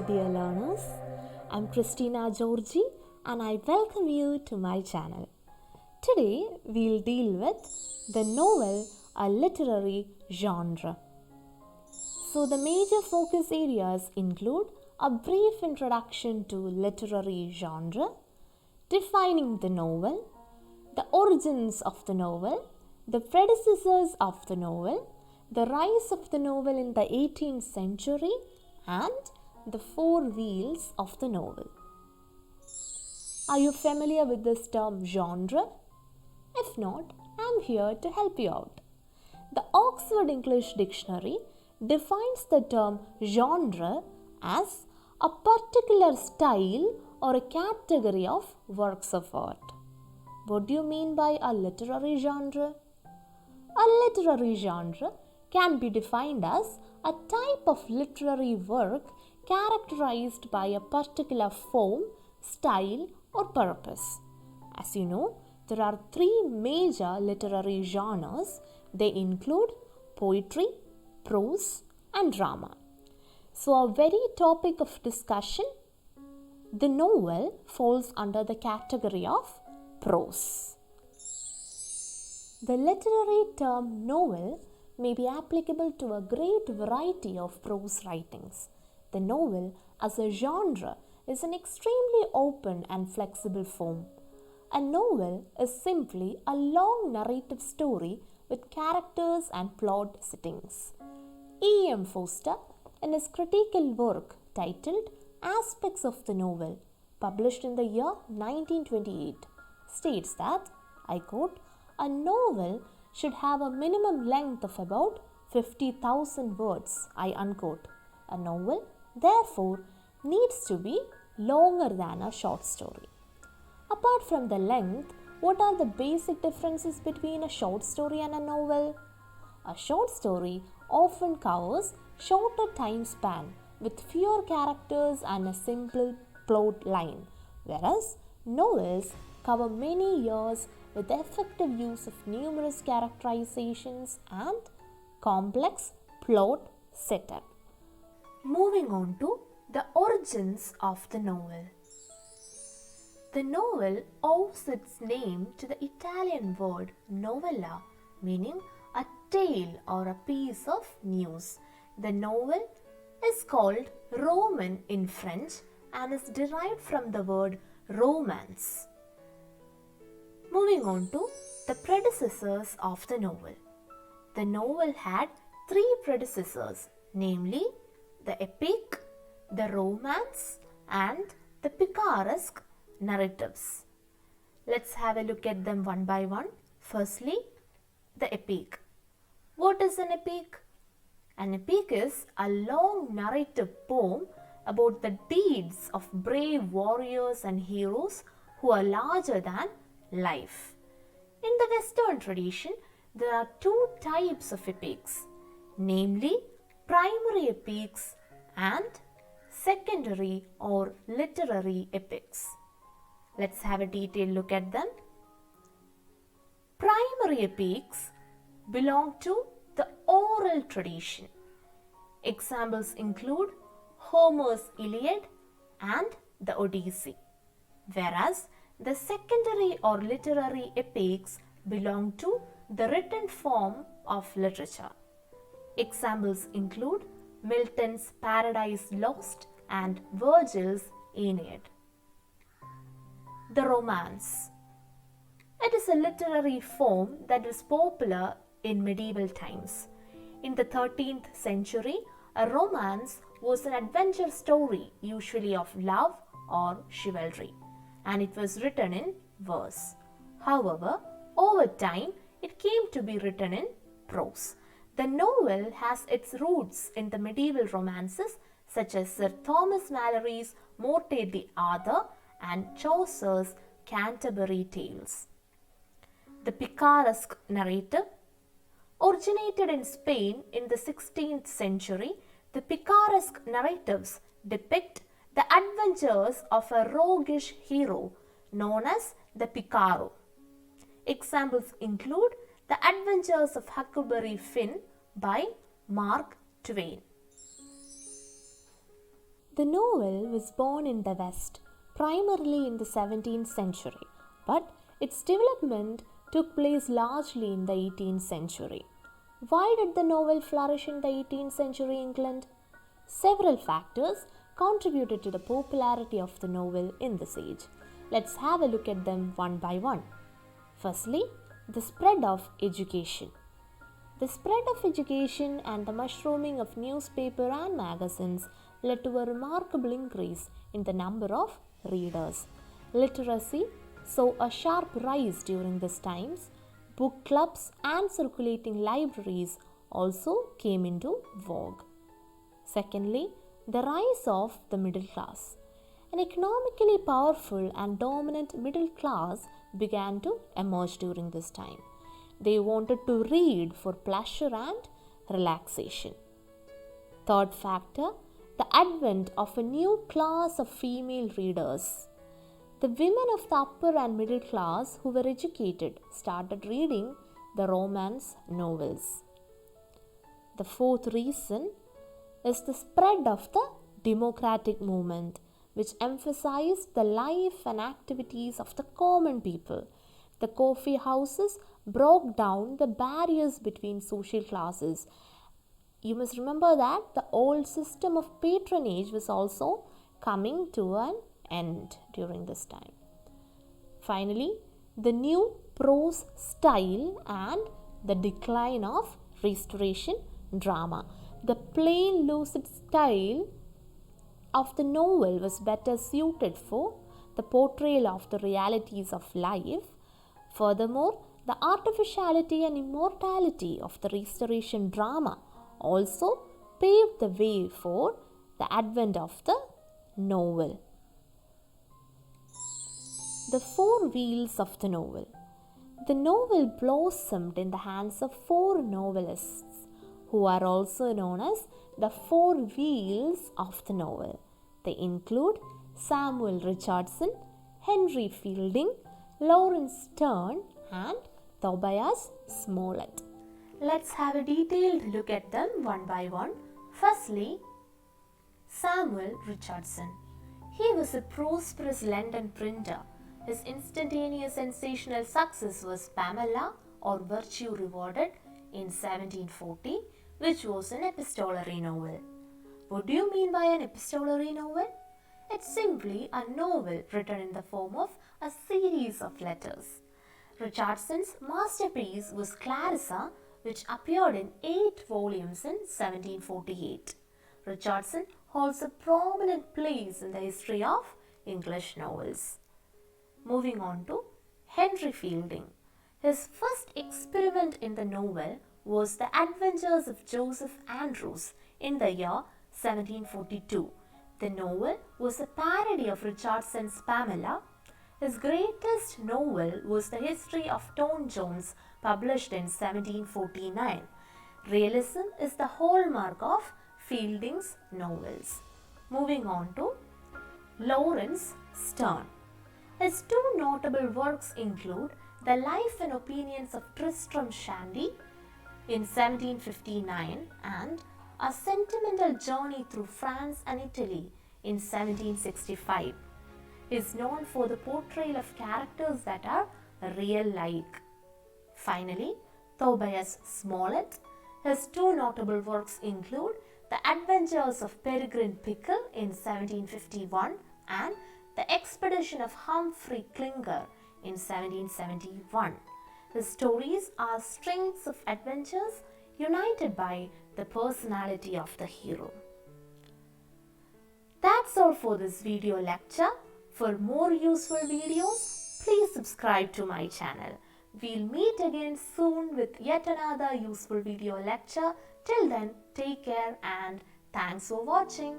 dear learners. I'm Christina Georgy and I welcome you to my channel. Today we'll deal with the novel, a literary genre. So the major focus areas include a brief introduction to literary genre, defining the novel, the origins of the novel, the predecessors of the novel, the rise of the novel in the 18th century, and the four wheels of the novel. Are you familiar with this term genre? If not, I am here to help you out. The Oxford English Dictionary defines the term genre as a particular style or a category of works of art. What do you mean by a literary genre? A literary genre can be defined as a type of literary work characterized by a particular form, style, or purpose. As you know, there are three major literary genres. They include poetry, prose, and drama. So, our very topic of discussion, the novel falls under the category of prose. The literary term novel may be applicable to a great variety of prose writings. The novel as a genre is an extremely open and flexible form. A novel is simply a long narrative story with characters and plot settings. E. M. Forster, in his critical work titled Aspects of the Novel, published in the year 1928, states that, I quote, "A novel should have a minimum length of about 50,000 words, I unquote. A novel, therefore, needs to be longer than a short story." Apart from the length, what are the basic differences between a short story and a novel? A short story often covers shorter time span with fewer characters and a simple plot line, whereas novels cover many years with the effective use of numerous characterizations and complex plot setup. Moving on to the origins of the novel. The novel owes its name to the Italian word novella, meaning a tale or a piece of news. The novel is called roman in French and is derived from the word romance. Moving on to the predecessors of the novel. The novel had three predecessors, namely the epic, the romance, and the picaresque narratives. Let's have a look at them one by one. Firstly, the epic. What is an epic? An epic is a long narrative poem about the deeds of brave warriors and heroes who are larger than life. In the Western tradition, there are two types of epics, namely primary epics and secondary or literary epics. Let's have a detailed look at them. Primary epics belong to the oral tradition. Examples include Homer's Iliad and the Odyssey, whereas the secondary or literary epics belong to the written form of literature. Examples include Milton's Paradise Lost and Virgil's Aeneid. The romance. It is a literary form that was popular in medieval times. In the 13th century, a romance was an adventure story, usually of love or chivalry, and it was written in verse. However, over time, it came to be written in prose. The novel has its roots in the medieval romances such as Sir Thomas Malory's Morte d'Arthur and Chaucer's Canterbury Tales. The picaresque narrative. Originated in Spain in the 16th century, the picaresque narratives depict the adventures of a roguish hero known as the Picaro. Examples include The Adventures of Huckleberry Finn by Mark Twain. The novel was born in the West, primarily in the 17th century, but its development took place largely in the 18th century. Why did the novel flourish in the 18th century England? Several factors contributed to the popularity of the novel in this age. Let's have a look at them one by one. Firstly, the spread of education. The spread of education and the mushrooming of newspaper and magazines led to a remarkable increase in the number of readers. Literacy saw a sharp rise during these times. Book clubs and circulating libraries also came into vogue. Secondly, the rise of the middle class. An economically powerful and dominant middle class began to emerge during this time. They wanted to read for pleasure and relaxation. Third factor, the advent of a new class of female readers. The women of the upper and middle class who were educated started reading the romance novels. The fourth reason is the spread of the democratic movement, which emphasized the life and activities of the common people. The coffee houses broke down the barriers between social classes. You must remember that the old system of patronage was also coming to an end during this time. Finally, the new prose style and the decline of Restoration drama. The plain, lucid style of the novel was better suited for the portrayal of the realities of life. Furthermore, the artificiality and immortality of the Restoration drama also paved the way for the advent of the novel. The four wheels of the novel. The novel blossomed in the hands of four novelists who are also known as the four wheels of the novel. They include Samuel Richardson, Henry Fielding, Lawrence Sterne and Tobias Smollett. Let's have a detailed look at them one by one. Firstly, Samuel Richardson. He was a prosperous London printer. His instantaneous sensational success was Pamela or Virtue Rewarded in 1740, which was an epistolary novel. What do you mean by an epistolary novel? It's simply a novel written in the form of a series of letters. Richardson's masterpiece was Clarissa, which appeared in 8 volumes in 1748. Richardson holds a prominent place in the history of English novels. Moving on to Henry Fielding. His first experiment in the novel was The Adventures of Joseph Andrews in the year 1742. The novel was a parody of Richardson's Pamela. His greatest novel was The History of Tom Jones, published in 1749. Realism is the hallmark of Fielding's novels. Moving on to Lawrence Sterne. His two notable works include The Life and Opinions of Tristram Shandy in 1759 and A Sentimental Journey Through France and Italy in 1765. He is known for the portrayal of characters that are real-like. Finally, Tobias Smollett. His two notable works include The Adventures of Peregrine Pickle in 1751 and The Expedition of Humphrey Clinker in 1771. His stories are strings of adventures united by the personality of the hero. That's all for this video lecture. For more useful videos, please subscribe to my channel. We'll meet again soon with yet another useful video lecture. Till then, take care and thanks for watching.